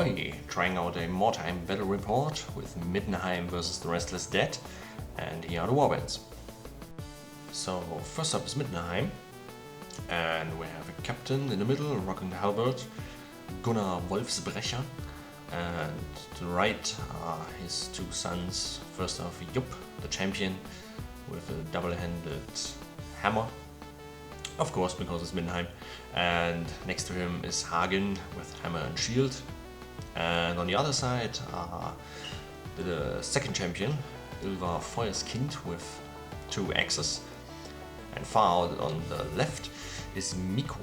Ahoy! Trying out a Mordheim battle report with Middenheim versus the Restless Dead, and here are the warbands. So first up is Middenheim, and we have a captain in the middle rocking the halberd, Gunnar Wolfsbrecher, and to the right are his two sons. First off, Jupp, the champion, with a double-handed hammer, of course because it's Middenheim, and next to him is Hagen with hammer and shield. And on the other side are the second champion, Ylva Feuerskind, with two axes. And far out on the left is Mikko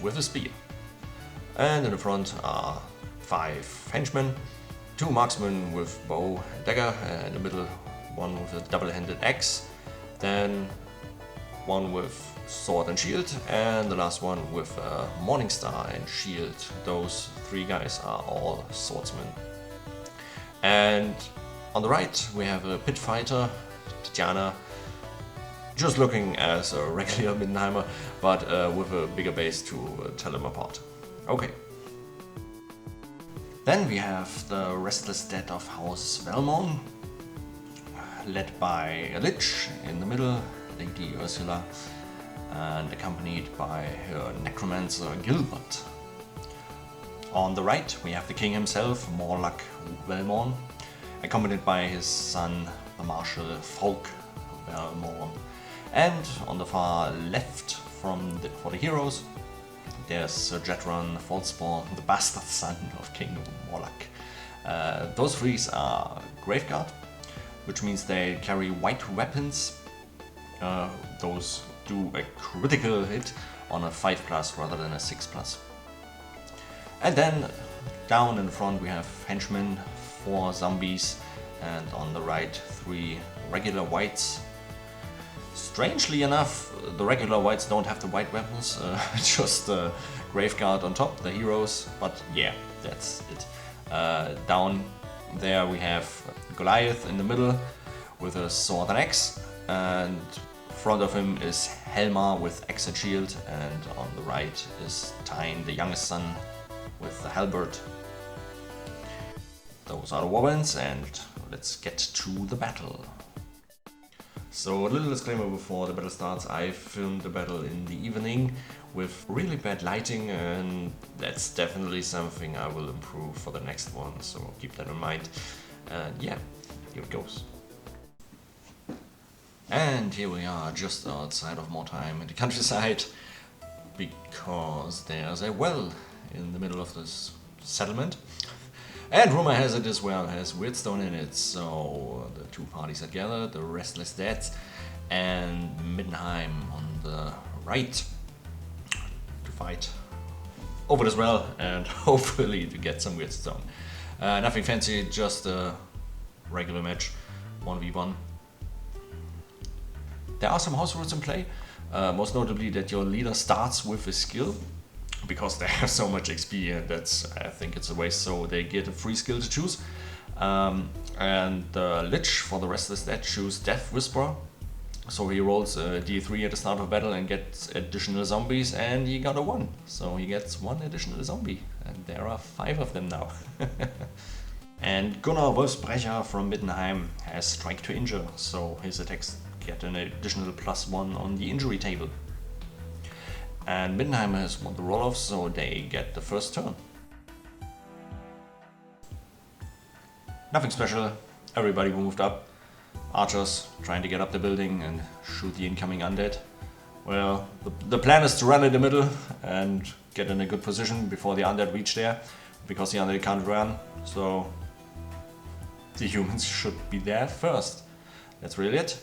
with a spear. And in the front are 5 henchmen, 2 marksmen with bow and dagger, and in the middle one with a double-handed axe, then one with sword and shield, and the last one with a morning star and shield. Those 3 guys are all swordsmen. And on the right we have a pit fighter, Tatjana, just looking as a regular Middenheimer, but with a bigger base to tell them apart. Okay. Then we have the Restless Dead of House Velmorn, led by a Lich in the middle, Lady Ursula, and accompanied by her necromancer Gilbert. On the right we have the king himself, Morlock Velmorn, accompanied by his son, the marshal Folk Velmorn. And on the far left for the heroes, there's Sir Jetron Falspawn, the bastard son of King Morlock. Those 3 are Graveguard, which means they carry white weapons. Those do a critical hit on a 5+ rather than a 6+. And then down in front we have henchmen, 4 zombies, and on the right 3 regular whites. Strangely enough, the regular whites don't have the white weapons, just the Graveguard on top, the heroes, but yeah, that's it. Down there we have Goliath in the middle with a sword and axe, and in front of him is Helmar with axe and shield, and on the right is Tyne, the youngest son, with the halberd. Those are the warbands, and let's get to the battle. So a little disclaimer before the battle starts: I filmed the battle in the evening with really bad lighting, and that's definitely something I will improve for the next one, so keep that in mind. And yeah, here it goes. And here we are just outside of Mordheim in the countryside, because there's a well in the middle of this settlement. And rumor has it this well has Weirdstone in it, so the 2 parties are together, the Restless Dead and Middenheim on the right, to fight over this well and hopefully to get some Weirdstone. Nothing fancy, just a regular match, 1v1. There are some house rules in play, most notably that your leader starts with a skill, because they have so much XP, and I think it's a waste, so they get a free skill to choose. And the Lich for the Restless Dead choose Death Whisperer, so he rolls a D3 at the start of battle and gets additional zombies, and he got a 1, so he gets 1 additional zombie, and there are 5 of them now. And Gunnar Wolfsbrecher from Middenheim has Strike to Injure, so his attacks get an additional +1 on the injury table. And Middenheim has won the roll-off, so they get the first turn. Nothing special, everybody moved up. Archers trying to get up the building and shoot the incoming undead. Well, the plan is to run in the middle and get in a good position before the undead reach there, because the undead can't run, so the humans should be there first. That's really it.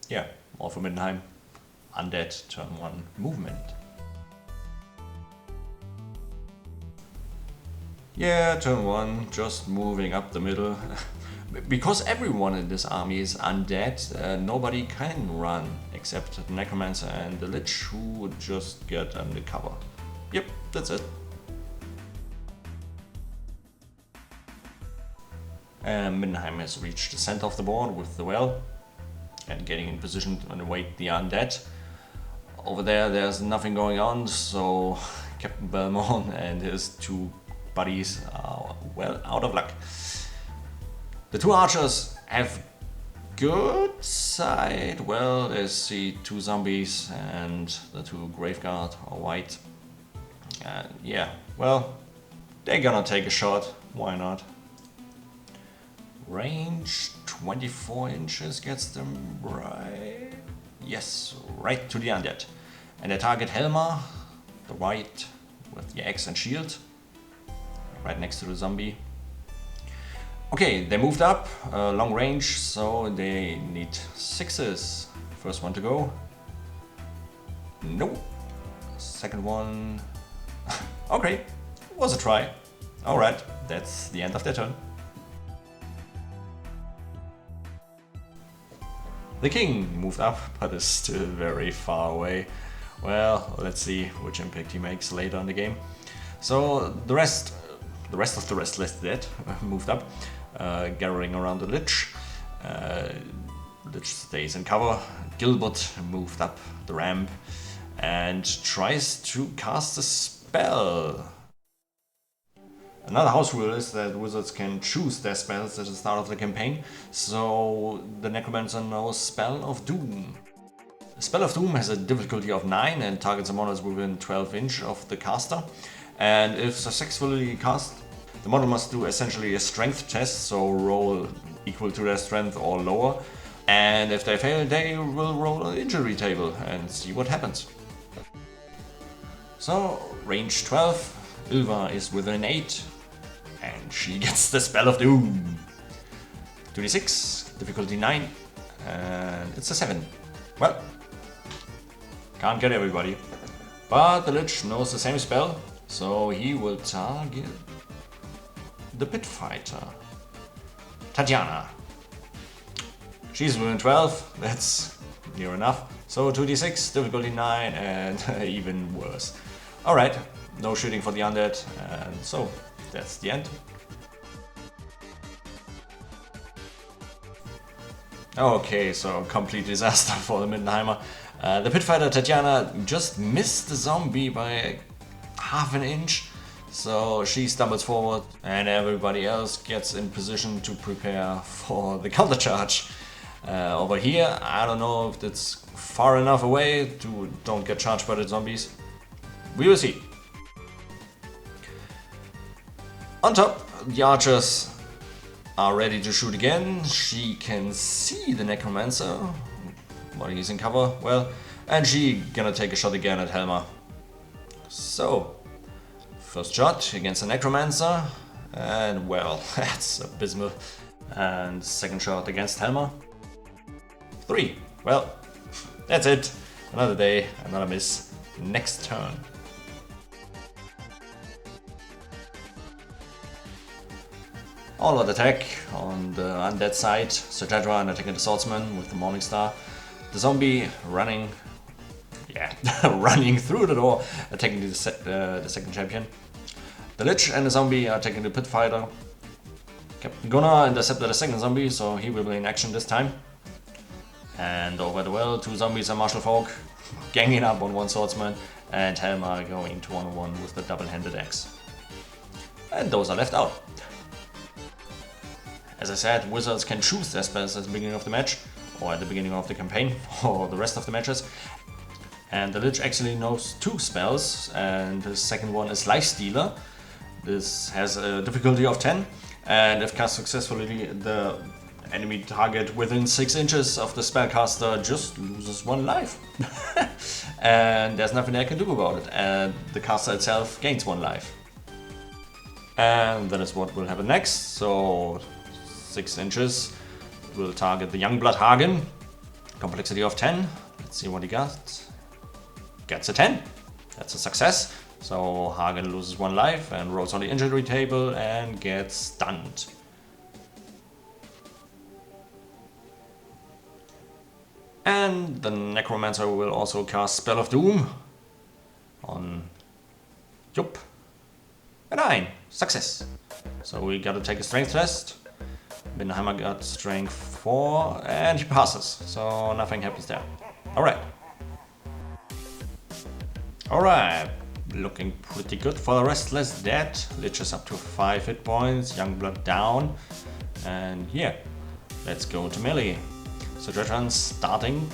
Yeah, all for Middenheim. Undead turn 1 movement. Yeah, turn 1, just moving up the middle. Because everyone in this army is undead, nobody can run except the necromancer and the lich, who would just get under cover. Yep, that's it. Middenheim has reached the center of the board with the well and getting in position to await the undead. Over there's nothing going on, so Captain Belmont and his 2 buddies are well out of luck. The two archers have good side. Well, there's the two zombies and the two graveguard are white. Yeah, well, they're gonna take a shot. Why not? Range 24 inches gets them right. Yes, right to the undead. And they target Helma, the white, with the axe and shield, right next to the zombie. Okay, they moved up, long range, so they need 6s. First one to go. Nope. Second one. Okay, was a try. Alright, that's the end of their turn. The king moved up, but is still very far away. Well, let's see which impact he makes later in the game. So the rest of the Restless Dead moved up, gathering around the Lich. Lich stays in cover. Gilbert moved up the ramp and tries to cast a spell. Another house rule is that wizards can choose their spells at the start of the campaign, so the Necromancer knows Spell of Doom. Spell of Doom has a difficulty of 9 and targets a monster within 12 inch of the caster. And if successfully cast, the model must do essentially a strength test, so roll equal to their strength or lower. And if they fail, they will roll an injury table and see what happens. So, range 12, Ylva is within 8, and she gets the Spell of Doom. 2d6, difficulty 9, and it's a 7. Well, can't get everybody. But the Lich knows the same spell, so he will target the pit fighter, Tatjana. She's within 12, that's near enough. So 2d6, difficulty 9, and even worse. Alright, no shooting for the undead, and so that's the end. Okay, so complete disaster for the Middenheimer. The pit fighter Tatjana just missed the zombie by half an inch, so she stumbles forward and everybody else gets in position to prepare for the counter charge. Over here, I don't know if it's far enough away to don't get charged by the zombies. We will see. On top, the archers are ready to shoot again. She can see the Necromancer while he's in cover, well, and she gonna take a shot again at Helma. So, first shot against the Necromancer, and well, that's abysmal. And second shot against Helma. 3. Well, that's it. Another day, another miss. Next turn. All out attack on the undead side. Sir Jedra attacking the swordsman with the Morningstar. The zombie running, running through the door, attacking the second champion. The Lich and the zombie are attacking the pit fighter. Captain Gunnar intercepted the second zombie, so he will be in action this time. And over the well, 2 zombies and martial folk ganging up on 1 swordsman, and Helma going to 1-on-1 with the double-handed axe. And those are left out. As I said, wizards can choose their spells at the beginning of the match, or at the beginning of the campaign, or the rest of the matches. And the Lich actually knows 2 spells, and the second one is Lifestealer. This has a difficulty of 10, and if cast successfully, the enemy target within 6 inches of the spellcaster just loses 1 life. And there's nothing I can do about it, and the caster itself gains 1 life. And that is what will happen next. So 6 inches will target the Youngblood Hagen. Complexity of 10. Let's see what he got. Gets a 10. That's a success. So Hagen loses 1 life and rolls on the injury table and gets stunned. And the Necromancer will also cast Spell of Doom on Jupp. A 9. Success. So we gotta take a strength test. Middenheimer got strength 4 and he passes. So nothing happens there. Alright. Alright. looking pretty good for the Restless Dead. Lich is up to 5 hit points, Youngblood down, and yeah, let's go to melee. So Dredran starting,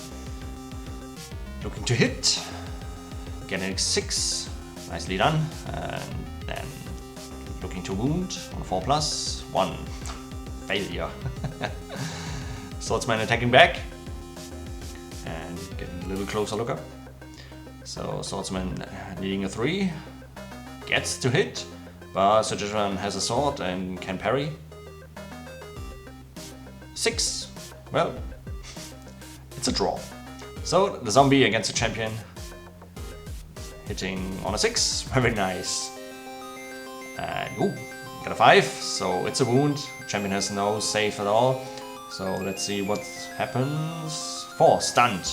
looking to hit, getting 6, nicely done, and then looking to wound on 4+, 1, failure. Swordsman attacking back, and getting a little closer look up. So Swordsman needing a 3, gets to hit, but Dredran has a sword and can parry. 6, well, it's a draw. So the zombie against the champion, hitting on a 6, very nice. And ooh, got a 5, so it's a wound. Champion has no save at all. So let's see what happens. 4, stunned.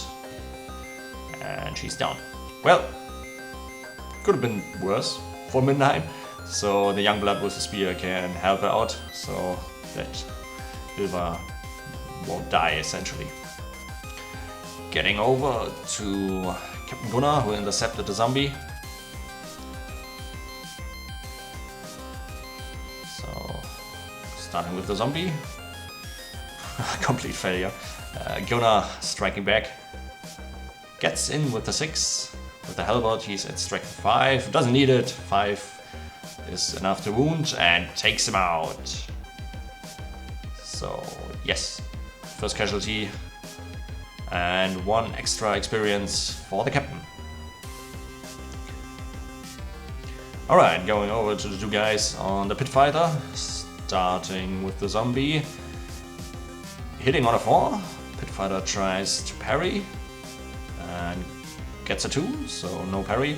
And she's down. Well, could have been worse for Middenheim. So the Youngblood with the spear can help her out, so that Ilva won't die essentially. Getting over to Captain Gunnar, who intercepted the zombie. So, starting with the zombie. Complete failure. Gunnar striking back. Gets in with the 6. With the halberd, he's at strike 5. Doesn't need it. 5 is enough to wound and takes him out. So, yes. First casualty. And 1 extra experience for the captain. Alright, going over to the 2 guys on the pit fighter. Starting with the zombie. Hitting on a 4. Pit fighter tries to parry. And gets a 2, so no parry.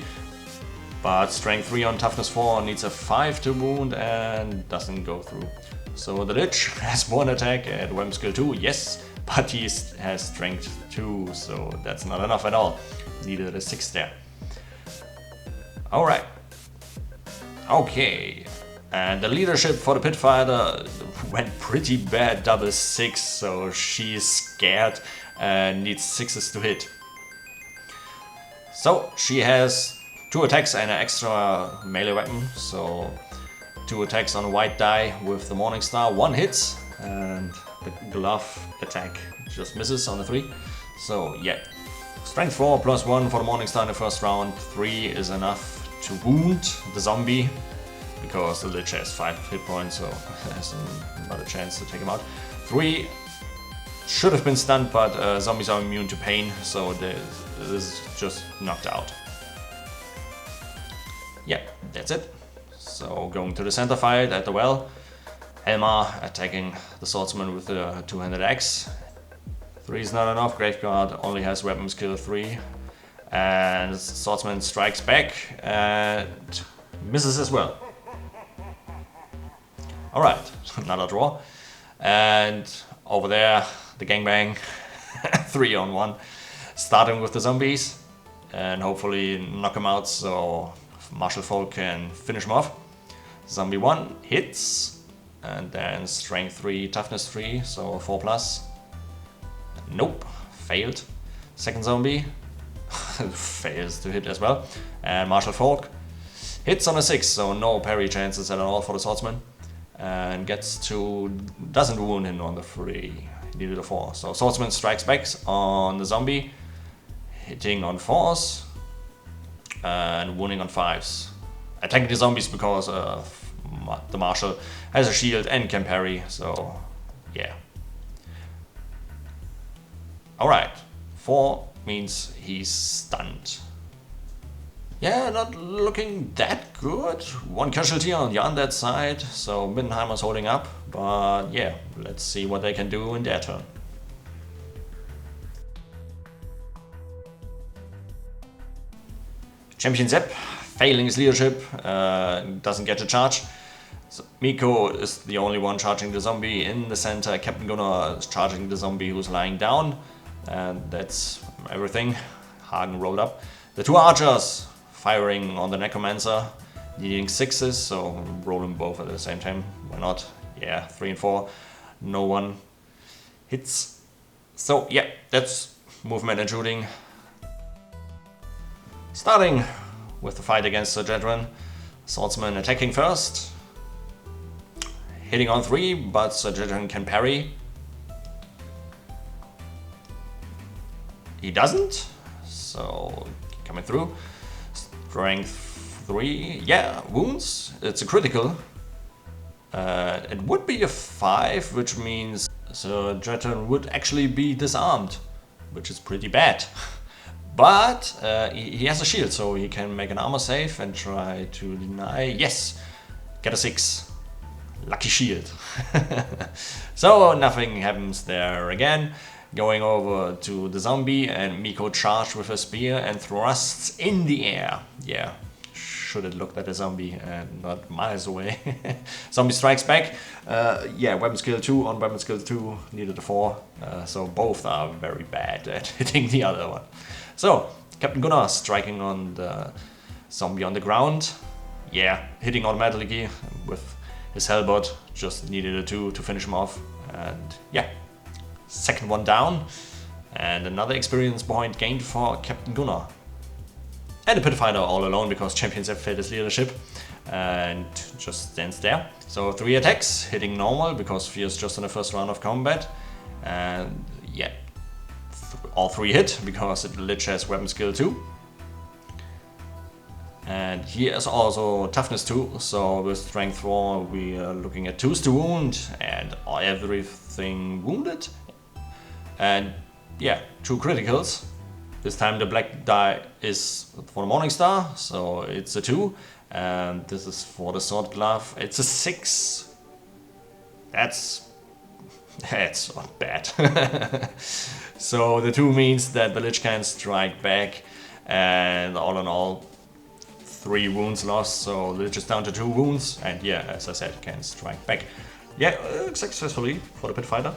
But strength 3 on toughness 4 needs a 5 to wound and doesn't go through. So the Lich has 1 attack at weapon skill 2, yes. But he has strength 2, so that's not enough at all. Needed a 6 there. Alright. Okay. And the leadership for the pit fighter went pretty bad, double 6, so she's scared and needs 6s to hit. So she has 2 attacks and an extra melee weapon, so 2 attacks on a white die with the Morningstar, 1 hits, and the glove attack just misses on the 3. So yeah, strength 4 plus 1 for the Morningstar in the first round. 3 is enough to wound the zombie, because the Lich has 5 hit points, so has not a chance to take him out. 3 should have been stunned, but zombies are immune to pain, so this is just knocked out. Yeah, that's it. So going to the center fight at the well. Helmar attacking the swordsman with the 2-handed axe. 3 is not enough, Graveguard only has weapon skill 3. And swordsman strikes back and misses as well. Alright, another draw. And over there, the gangbang, 3 on 1. Starting with the zombies and hopefully knock them out so Martial Folk can finish them off. Zombie 1 hits, and then strength 3, toughness 3, so 4+. Nope, failed. Second zombie fails to hit as well. And Martial Folk hits on a 6, so no parry chances at all for the swordsman. And doesn't wound him on the 3, he needed a 4. So swordsman strikes back on the zombie, hitting on 4s and wounding on 5s. Attacking the zombies because the marshal has a shield and can parry, so yeah. Alright, 4 means he's stunned. Yeah, not looking that good. 1 casualty on the undead side, so Middenheim is holding up, but yeah, let's see what they can do in their turn. Champion Zepp, failing his leadership, doesn't get to charge. So Miko is the only one charging the zombie in the center. Captain Gunnar is charging the zombie who's lying down. And that's everything. Hagen rolled up. The 2 archers firing on the necromancer, needing 6s, so roll them both at the same time. Why not? Yeah, 3 and 4. No one hits. So yeah, that's movement and shooting. Starting with the fight against Sir Jedrin. Swordsman attacking first. Hitting on 3, but Sir Jedrin can parry. He doesn't, so coming through. Strength 3, yeah, wounds. It's a critical. It would be a 5, which means Sir Jedrin would actually be disarmed, which is pretty bad. But he has a shield, so he can make an armor save and try to deny. Yes, get a 6. Lucky shield. So nothing happens there again. Going over to the zombie, and Miko charged with a spear and thrusts in the air. Yeah, should have looked at a zombie and not miles away. Zombie strikes back. Yeah, weapon skill 2 on weapon skill 2 needed a 4. So both are very bad at hitting the other one. So Captain Gunnar striking on the zombie on the ground. Yeah, hitting automatically with his halberd. Just needed a 2 to finish him off. And yeah, second one down. And another experience point gained for Captain Gunnar. And the pit fighter all alone because champions have failed his leadership and just stands there. So 3 attacks, hitting normal because Fierce just in the first round of combat. And yeah, all 3 hit because the Lich has weapon skill 2. And he has also toughness 2, so with strength 4 we are looking at 2s to wound and everything wounded. And yeah, 2 criticals. This time the black die is for the Morningstar, so it's a 2. And this is for the sword glove, it's a 6. That's not bad. So the 2 means that the Lich can strike back, and all in all 3 wounds lost, so Lich is down to 2 wounds, and yeah, as I said, can strike back. Yeah, successfully for the pit fighter.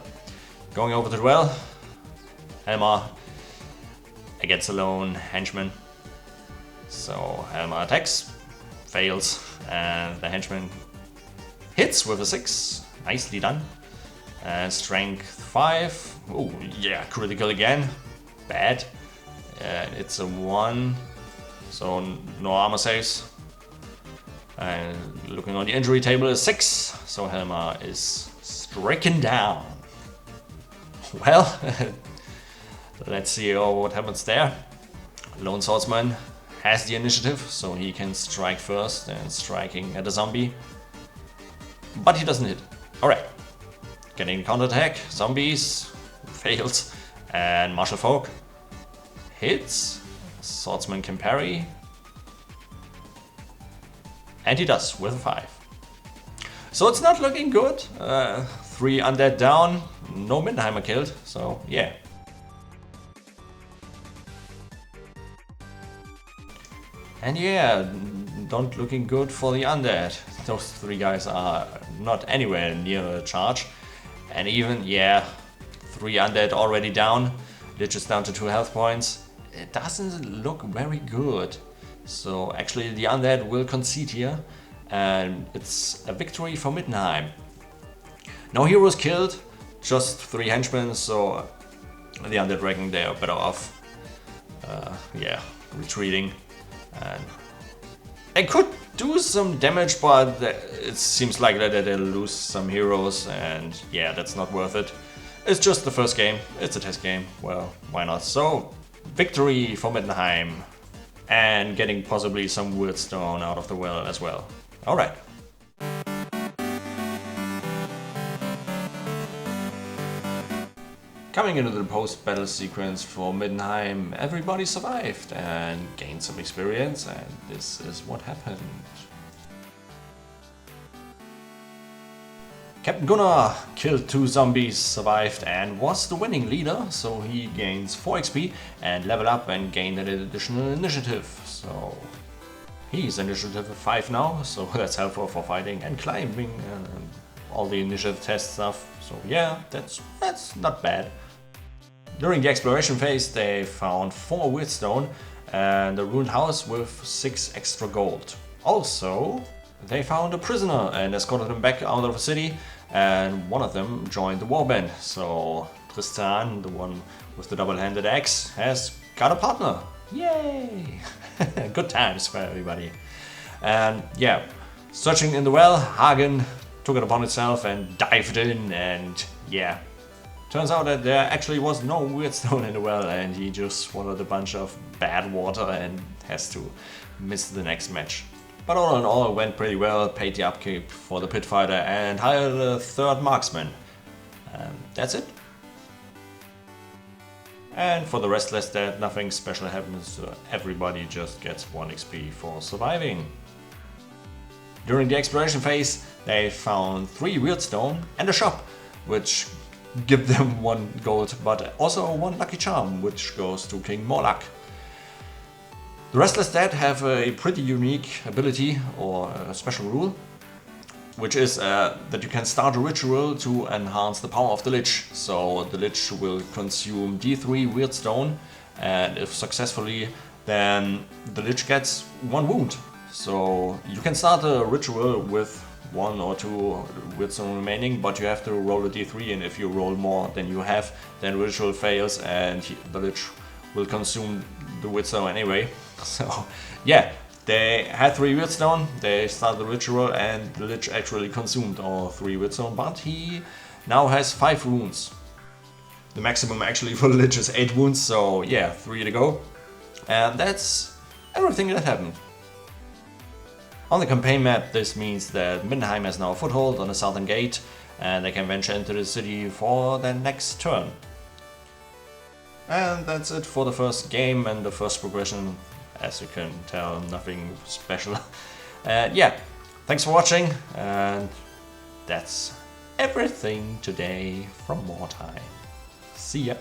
Going over to the well, Helmar against a lone henchman. So Helmar attacks, fails, and the henchman hits with a 6. Nicely done. And strength 5. Oh yeah, critical again. Bad. And it's a 1. So no armor saves. And looking on the injury table is 6. So Helmar is stricken down. Well, let's see what happens there. Lone Swordsman has the initiative, so he can strike first and striking at a zombie. But he doesn't hit. Alright. Getting counterattack. Zombies. Fails. And Martial Folk hits. Swordsman can parry. And he does with a 5. So it's not looking good. 3 undead down. No Middenheimer killed. So yeah. And yeah, not looking good for the undead. Those 3 guys are not anywhere near a charge. And even, yeah, 3 undead already down. Lich is down to 2 health points. It doesn't look very good. So actually the undead will concede here. And it's a victory for Middenheim. No heroes killed, just 3 henchmen, so the undead reckon they are better off, yeah, retreating. And they could do some damage, but it seems like that they'll lose some heroes, and yeah, that's not worth it. It's just the first game, it's a test game, well, why not? So, victory for Middenheim, and getting possibly some Weirdstone out of the well as well. Alright. Coming into the post-battle sequence for Middenheim, everybody survived and gained some experience, and this is what happened. Captain Gunnar killed 2 zombies, survived, and was the winning leader, so he gains 4 XP and level up and gained an additional initiative. So he's initiative 5 now, so that's helpful for fighting and climbing and all the initiative test stuff. So yeah, that's not bad. During the exploration phase they found 4 Weirdstone and a ruined house with 6 extra gold. Also, they found a prisoner and escorted him back out of the city, and one of them joined the warband. So Tristan, the one with the double-handed axe has got a partner. Yay! Good times for everybody. And yeah, searching in the well, Hagen took it upon itself and dived in, and yeah, turns out that there actually was no weird stone in the well, and he just swallowed a bunch of bad water and has to miss the next match. But all in all, it went pretty well, paid the upkeep for the pit fighter and hired a third marksman. That's it. And for the Restless dead, nothing special happens, everybody just gets 1 XP for surviving. During the exploration phase, they found 3 weird stone and a shop, which give them 1 gold, but also 1 lucky charm, which goes to King Morlock. The Restless dead have a pretty unique ability or a special rule, which is that you can start a ritual to enhance the power of the Lich. So the Lich will consume D3 weird stone, and if successfully, then the Lich gets 1 wound. So you can start a ritual with 1 or 2 weird stone remaining, but you have to roll a D3, and if you roll more than you have, then ritual fails and the Lich will consume the weird stone anyway. So yeah, they had 3 weird stone, they started the ritual, and the Lich actually consumed all 3 weird stone, but he now has 5 wounds. The maximum actually for the Lich is 8 wounds, so yeah, 3 to go. And that's everything that happened. On the campaign map, this means that Middenheim has now a foothold on the southern gate, and they can venture into the city for their next turn. And that's it for the first game and the first progression. As you can tell, nothing special. Yeah, thanks for watching, and that's everything today from Mordheim. See ya!